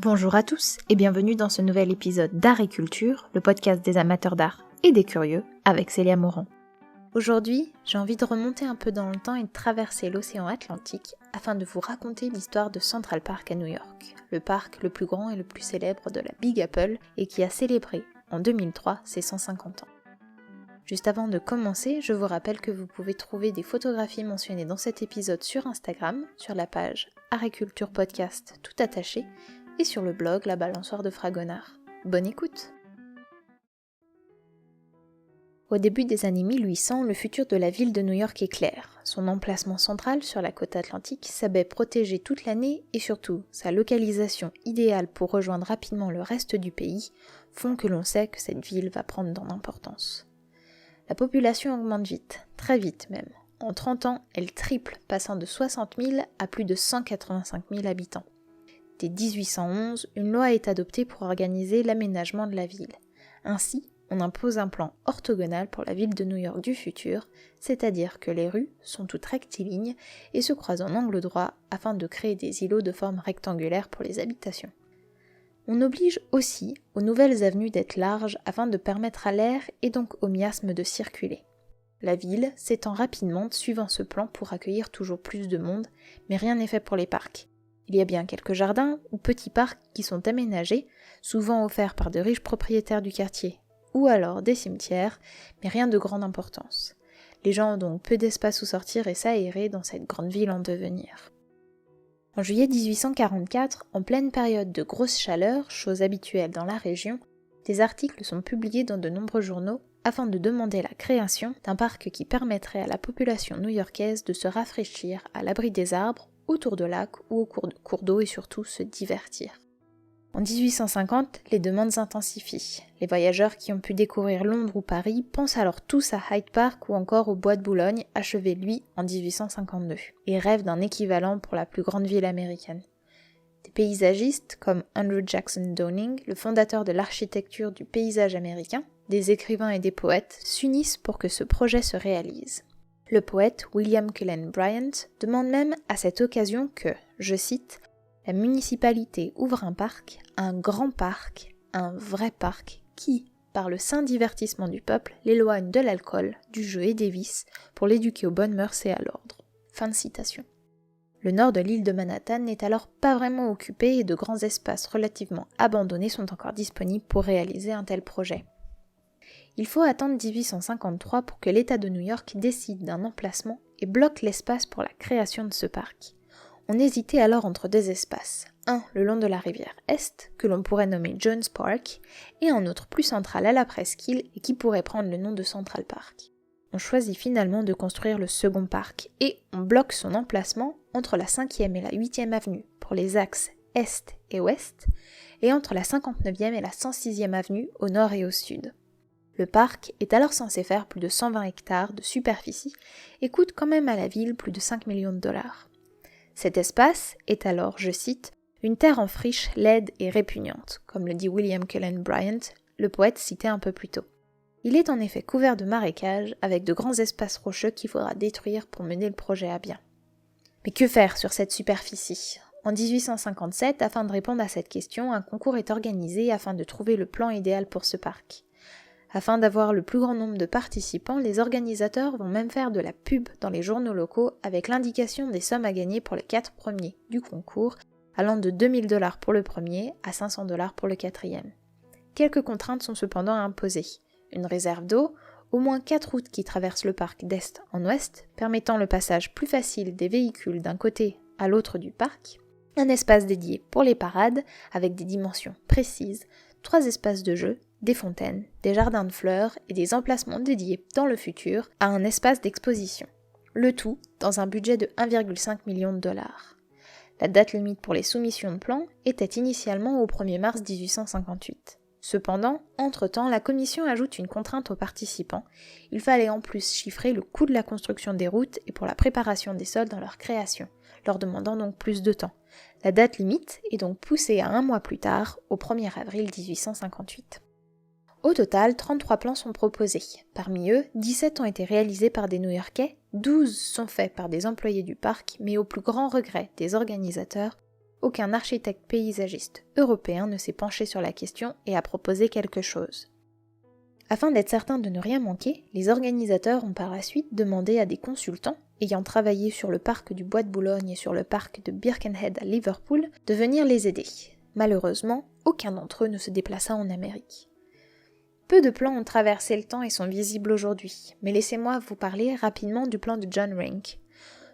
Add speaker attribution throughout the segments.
Speaker 1: Bonjour à tous et bienvenue dans ce nouvel épisode d'Art et Culture, le podcast des amateurs d'art et des curieux, avec Célia Morand. Aujourd'hui, j'ai envie de remonter un peu dans le temps et de traverser l'océan Atlantique afin de vous raconter l'histoire de Central Park à New York, le parc le plus grand et le plus célèbre de la Big Apple et qui a célébré en 2003 ses 150 ans. Juste avant de commencer, je vous rappelle que vous pouvez trouver des photographies mentionnées dans cet épisode sur Instagram, sur la page Art et Culture Podcast tout attaché, et sur le blog La Balançoire de Fragonard. Bonne écoute! Au début des années 1800, le futur de la ville de New York est clair. Son emplacement central sur la côte atlantique, sa baie protégée toute l'année et surtout sa localisation idéale pour rejoindre rapidement le reste du pays font que l'on sait que cette ville va prendre en importance. La population augmente vite, très vite même. En 30 ans, elle triple, passant de 60 000 à plus de 185 000 habitants. Dès 1811, une loi est adoptée pour organiser l'aménagement de la ville. Ainsi, on impose un plan orthogonal pour la ville de New York du futur, c'est-à-dire que les rues sont toutes rectilignes et se croisent en angle droit afin de créer des îlots de forme rectangulaire pour les habitations. On oblige aussi aux nouvelles avenues d'être larges afin de permettre à l'air et donc aux miasmes de circuler. La ville s'étend rapidement suivant ce plan pour accueillir toujours plus de monde, mais rien n'est fait pour les parcs. Il y a bien quelques jardins ou petits parcs qui sont aménagés, souvent offerts par de riches propriétaires du quartier, ou alors des cimetières, mais rien de grande importance. Les gens ont donc peu d'espace où sortir et s'aérer dans cette grande ville en devenir. En juillet 1844, en pleine période de grosse chaleur, chose habituelle dans la région, des articles sont publiés dans de nombreux journaux afin de demander la création d'un parc qui permettrait à la population new-yorkaise de se rafraîchir à l'abri des arbres, autour de lacs ou au cours d'eau et surtout se divertir. En 1850, les demandes s'intensifient. Les voyageurs qui ont pu découvrir Londres ou Paris pensent alors tous à Hyde Park ou encore au Bois de Boulogne, achevé lui en 1852, et rêvent d'un équivalent pour la plus grande ville américaine. Des paysagistes comme Andrew Jackson Downing, le fondateur de l'architecture du paysage américain, des écrivains et des poètes s'unissent pour que ce projet se réalise. Le poète William Cullen Bryant demande même à cette occasion que, je cite, « la municipalité ouvre un grand parc, un vrai parc, qui, par le saint divertissement du peuple, l'éloigne de l'alcool, du jeu et des vices, pour l'éduquer aux bonnes mœurs et à l'ordre. » Fin de citation. Le nord de l'île de Manhattan n'est alors pas vraiment occupé et de grands espaces relativement abandonnés sont encore disponibles pour réaliser un tel projet. Il faut attendre 1853 pour que l'État de New York décide d'un emplacement et bloque l'espace pour la création de ce parc. On hésitait alors entre deux espaces, un le long de la rivière Est, que l'on pourrait nommer Jones Park, et un autre plus central à la presqu'île et qui pourrait prendre le nom de Central Park. On choisit finalement de construire le second parc et on bloque son emplacement entre la 5e et la 8e avenue pour les axes Est et Ouest, et entre la 59e et la 106e avenue au nord et au sud. Le parc est alors censé faire plus de 120 hectares de superficie et coûte quand même à la ville plus de 5 millions de dollars. Cet espace est alors, je cite, « une terre en friche laide et répugnante », comme le dit William Cullen Bryant, le poète cité un peu plus tôt. Il est en effet couvert de marécages avec de grands espaces rocheux qu'il faudra détruire pour mener le projet à bien. Mais que faire sur cette superficie ? En 1857, afin de répondre à cette question, un concours est organisé afin de trouver le plan idéal pour ce parc. Afin d'avoir le plus grand nombre de participants, les organisateurs vont même faire de la pub dans les journaux locaux avec l'indication des sommes à gagner pour les 4 premiers du concours, allant de 2 000 $ pour le premier à 500 $ pour le quatrième. Quelques contraintes sont cependant imposées. Une réserve d'eau, au moins 4 routes qui traversent le parc d'est en ouest, permettant le passage plus facile des véhicules d'un côté à l'autre du parc, un espace dédié pour les parades avec des dimensions précises, 3 espaces de jeu, des fontaines, des jardins de fleurs et des emplacements dédiés dans le futur à un espace d'exposition. Le tout dans un budget de 1,5 million de $. La date limite pour les soumissions de plans était initialement au 1er mars 1858. Cependant, entre-temps, la commission ajoute une contrainte aux participants. Il fallait en plus chiffrer le coût de la construction des routes et pour la préparation des sols dans leur création, leur demandant donc plus de temps. La date limite est donc poussée à 1 mois plus tard, au 1er avril 1858. Au total, 33 plans sont proposés. Parmi eux, 17 ont été réalisés par des New-Yorkais, 12 sont faits par des employés du parc, mais au plus grand regret des organisateurs, aucun architecte paysagiste européen ne s'est penché sur la question et a proposé quelque chose. Afin d'être certain de ne rien manquer, les organisateurs ont par la suite demandé à des consultants, ayant travaillé sur le parc du Bois de Boulogne et sur le parc de Birkenhead à Liverpool, de venir les aider. Malheureusement, aucun d'entre eux ne se déplaça en Amérique. Peu de plans ont traversé le temps et sont visibles aujourd'hui, mais laissez-moi vous parler rapidement du plan de John Rink.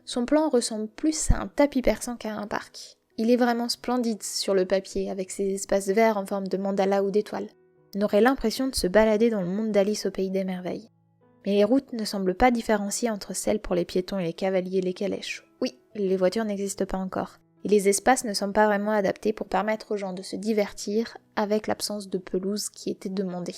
Speaker 1: Son plan ressemble plus à un tapis persan qu'à un parc. Il est vraiment splendide sur le papier, avec ses espaces verts en forme de mandala ou d'étoiles. On aurait l'impression de se balader dans le monde d'Alice au pays des merveilles. Mais les routes ne semblent pas différenciées entre celles pour les piétons et les cavaliers et les calèches. Oui, les voitures n'existent pas encore. Et les espaces ne sont pas vraiment adaptés pour permettre aux gens de se divertir avec l'absence de pelouse qui était demandée.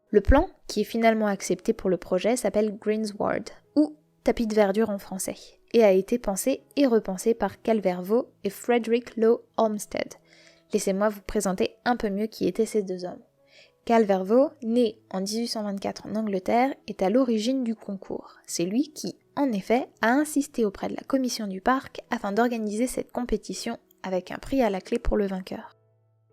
Speaker 1: Le plan, qui est finalement accepté pour le projet, s'appelle Greensward, ou tapis de verdure en français, et a été pensé et repensé par Calvert Vaux et Frederick Law Olmsted. Laissez-moi vous présenter un peu mieux qui étaient ces deux hommes. Calvert Vaux, né en 1824 en Angleterre, est à l'origine du concours. C'est lui qui, en effet, a insisté auprès de la commission du parc afin d'organiser cette compétition avec un prix à la clé pour le vainqueur.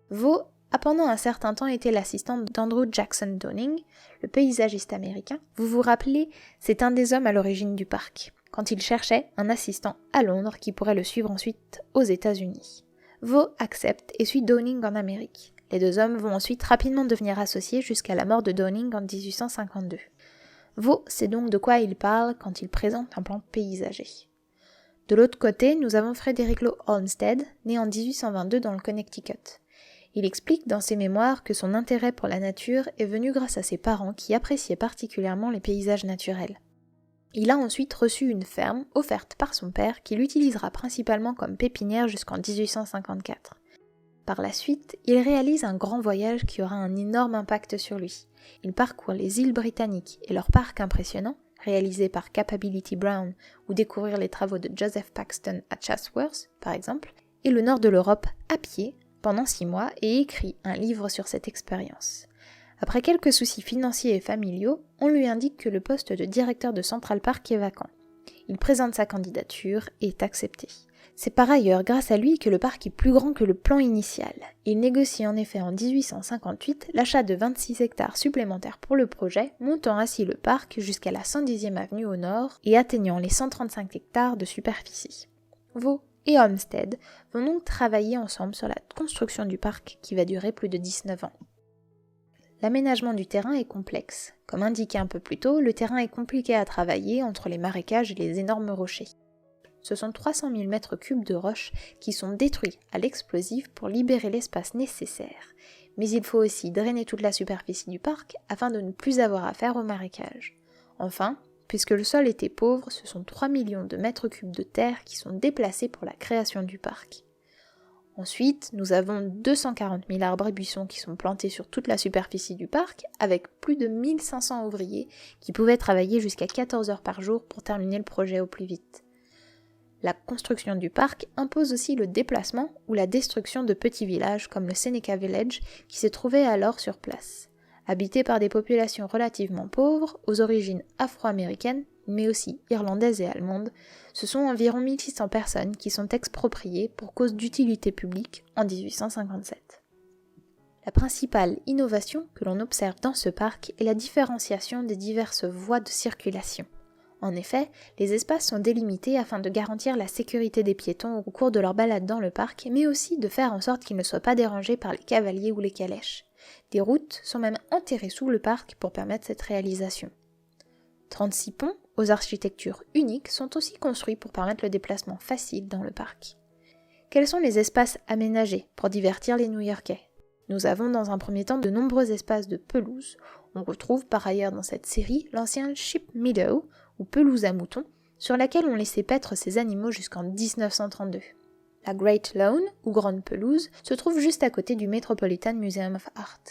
Speaker 1: Vaux a pendant un certain temps été l'assistant d'Andrew Jackson Downing, le paysagiste américain. Vous vous rappelez, c'est un des hommes à l'origine du parc, quand il cherchait un assistant à Londres qui pourrait le suivre ensuite aux États-Unis. Vaux accepte et suit Downing en Amérique. Les deux hommes vont ensuite rapidement devenir associés jusqu'à la mort de Downing en 1852. Vaux sait donc de quoi il parle quand il présente un plan paysager. De l'autre côté, nous avons Frederick Law Olmsted, né en 1822 dans le Connecticut. Il explique dans ses mémoires que son intérêt pour la nature est venu grâce à ses parents qui appréciaient particulièrement les paysages naturels. Il a ensuite reçu une ferme offerte par son père qu'il utilisera principalement comme pépinière jusqu'en 1854. Par la suite, il réalise un grand voyage qui aura un énorme impact sur lui. Il parcourt les îles britanniques et leurs parcs impressionnants, réalisés par Capability Brown, ou découvrir les travaux de Joseph Paxton à Chatsworth, par exemple, et le nord de l'Europe à pied pendant 6 mois et écrit un livre sur cette expérience. Après quelques soucis financiers et familiaux, on lui indique que le poste de directeur de Central Park est vacant. Il présente sa candidature et est accepté. C'est par ailleurs grâce à lui que le parc est plus grand que le plan initial. Il négocie en effet en 1858 l'achat de 26 hectares supplémentaires pour le projet, montant ainsi le parc jusqu'à la 110e avenue au nord et atteignant les 135 hectares de superficie. Vaux et Olmsted vont donc travailler ensemble sur la construction du parc qui va durer plus de 19 ans. L'aménagement du terrain est complexe. Comme indiqué un peu plus tôt, le terrain est compliqué à travailler entre les marécages et les énormes rochers. Ce sont 300 000 m3 de roches qui sont détruits à l'explosif pour libérer l'espace nécessaire. Mais il faut aussi drainer toute la superficie du parc afin de ne plus avoir affaire aux marécages. Enfin, puisque le sol était pauvre, ce sont 3 millions de mètres cubes de terre qui sont déplacés pour la création du parc. Ensuite, nous avons 240 000 arbres et buissons qui sont plantés sur toute la superficie du parc, avec plus de 1500 ouvriers qui pouvaient travailler jusqu'à 14 heures par jour pour terminer le projet au plus vite. La construction du parc impose aussi le déplacement ou la destruction de petits villages comme le Seneca Village qui se trouvait alors sur place. Habité par des populations relativement pauvres, aux origines afro-américaines, mais aussi irlandaises et allemandes, ce sont environ 1600 personnes qui sont expropriées pour cause d'utilité publique en 1857. La principale innovation que l'on observe dans ce parc est la différenciation des diverses voies de circulation. En effet, les espaces sont délimités afin de garantir la sécurité des piétons au cours de leur balade dans le parc, mais aussi de faire en sorte qu'ils ne soient pas dérangés par les cavaliers ou les calèches. Des routes sont même enterrées sous le parc pour permettre cette réalisation. 36 ponts, aux architectures uniques, sont aussi construits pour permettre le déplacement facile dans le parc. Quels sont les espaces aménagés pour divertir les New-Yorkais ? Nous avons dans un premier temps de nombreux espaces de pelouse. On retrouve par ailleurs dans cette série l'ancien Sheep Meadow, ou pelouse à moutons, sur laquelle on laissait paître ces animaux jusqu'en 1932. La Great Lawn, ou grande pelouse, se trouve juste à côté du Metropolitan Museum of Art.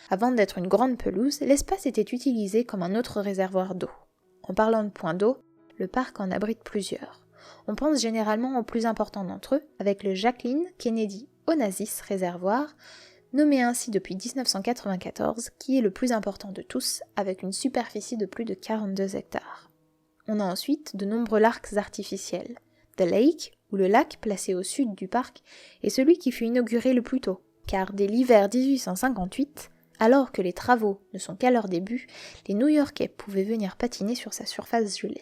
Speaker 1: Avant d'être une grande pelouse, l'espace était utilisé comme un autre réservoir d'eau. En parlant de points d'eau, le parc en abrite plusieurs. On pense généralement aux plus importants d'entre eux, avec le Jacqueline Kennedy Onassis Réservoir, nommé ainsi depuis 1994, qui est le plus important de tous, avec une superficie de plus de 42 hectares. On a ensuite de nombreux lacs artificiels. The Lake, ou le lac placé au sud du parc, est celui qui fut inauguré le plus tôt, car dès l'hiver 1858, alors que les travaux ne sont qu'à leur début, les New-Yorkais pouvaient venir patiner sur sa surface gelée.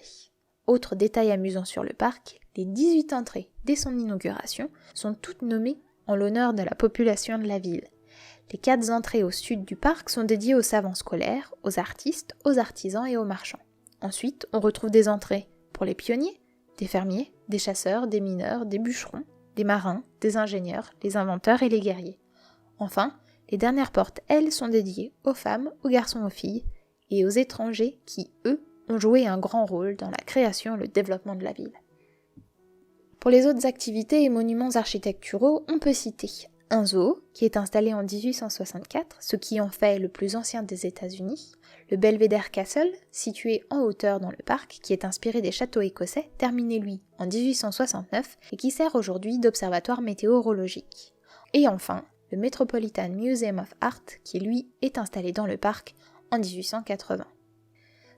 Speaker 1: Autre détail amusant sur le parc, les 18 entrées dès son inauguration sont toutes nommées en l'honneur de la population de la ville. Les 4 entrées au sud du parc sont dédiées aux savants scolaires, aux artistes, aux artisans et aux marchands. Ensuite, on retrouve des entrées pour les pionniers, des fermiers, des chasseurs, des mineurs, des bûcherons, des marins, des ingénieurs, les inventeurs et les guerriers. Enfin, les dernières portes, elles, sont dédiées aux femmes, aux garçons, aux filles et aux étrangers qui, eux, ont joué un grand rôle dans la création et le développement de la ville. Pour les autres activités et monuments architecturaux, on peut citer un zoo, qui est installé en 1864, ce qui en fait le plus ancien des États-Unis, le Belvedere Castle, situé en hauteur dans le parc, qui est inspiré des châteaux écossais, terminé lui en 1869 et qui sert aujourd'hui d'observatoire météorologique. Et enfin, le Metropolitan Museum of Art, qui lui est installé dans le parc en 1880.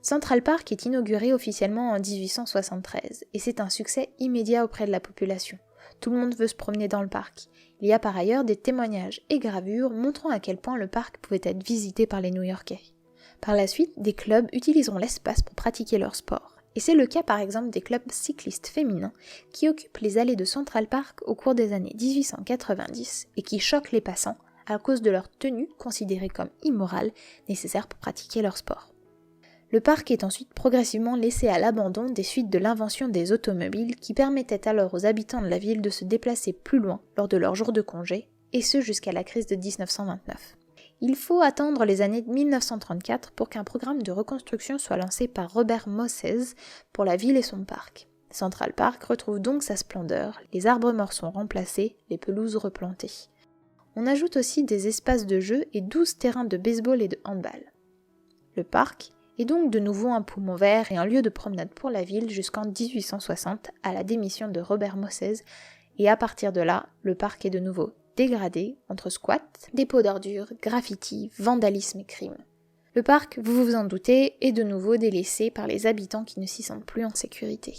Speaker 1: Central Park est inauguré officiellement en 1873 et c'est un succès immédiat auprès de la population. Tout le monde veut se promener dans le parc. Il y a par ailleurs des témoignages et gravures montrant à quel point le parc pouvait être visité par les New-Yorkais. Par la suite, des clubs utiliseront l'espace pour pratiquer leur sport. Et c'est le cas par exemple des clubs cyclistes féminins qui occupent les allées de Central Park au cours des années 1890 et qui choquent les passants à cause de leur tenue considérée comme immorale, nécessaire pour pratiquer leur sport. Le parc est ensuite progressivement laissé à l'abandon des suites de l'invention des automobiles qui permettaient alors aux habitants de la ville de se déplacer plus loin lors de leurs jours de congé, et ce jusqu'à la crise de 1929. Il faut attendre les années 1934 pour qu'un programme de reconstruction soit lancé par Robert Moses pour la ville et son parc. Central Park retrouve donc sa splendeur, les arbres morts sont remplacés, les pelouses replantées. On ajoute aussi des espaces de jeu et 12 terrains de baseball et de handball. Le parc est donc de nouveau un poumon vert et un lieu de promenade pour la ville jusqu'en 1860 à la démission de Robert Moses, et à partir de là, le parc est de nouveau dégradé entre squats, dépôts d'ordures, graffitis, vandalisme et crimes. Le parc, vous vous en doutez, est de nouveau délaissé par les habitants qui ne s'y sentent plus en sécurité.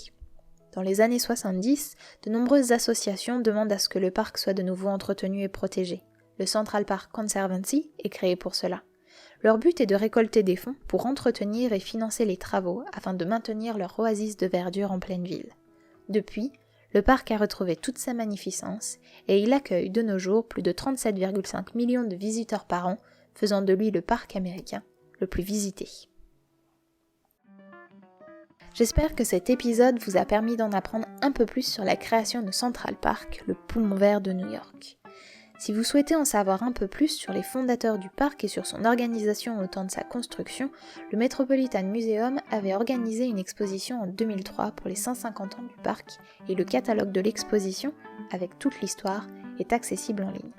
Speaker 1: Dans les années 70, de nombreuses associations demandent à ce que le parc soit de nouveau entretenu et protégé. Le Central Park Conservancy est créé pour cela. Leur but est de récolter des fonds pour entretenir et financer les travaux afin de maintenir leur oasis de verdure en pleine ville. Depuis, le parc a retrouvé toute sa magnificence et il accueille de nos jours plus de 37,5 millions de visiteurs par an, faisant de lui le parc américain le plus visité. J'espère que cet épisode vous a permis d'en apprendre un peu plus sur la création de Central Park, le poumon vert de New York. Si vous souhaitez en savoir un peu plus sur les fondateurs du parc et sur son organisation au temps de sa construction, le Metropolitan Museum avait organisé une exposition en 2003 pour les 150 ans du parc et le catalogue de l'exposition, avec toute l'histoire, est accessible en ligne.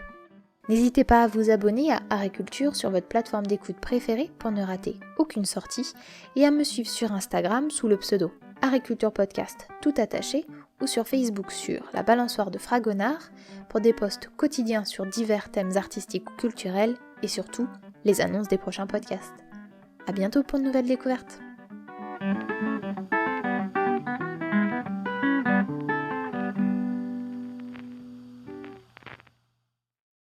Speaker 1: N'hésitez pas à vous abonner à Agriculture sur votre plateforme d'écoute préférée pour ne rater aucune sortie et à me suivre sur Instagram sous le pseudo Agriculture Podcast tout attaché ou sur Facebook sur La Balançoire de Fragonard pour des posts quotidiens sur divers thèmes artistiques ou culturels et surtout les annonces des prochains podcasts. À bientôt pour de nouvelles découvertes.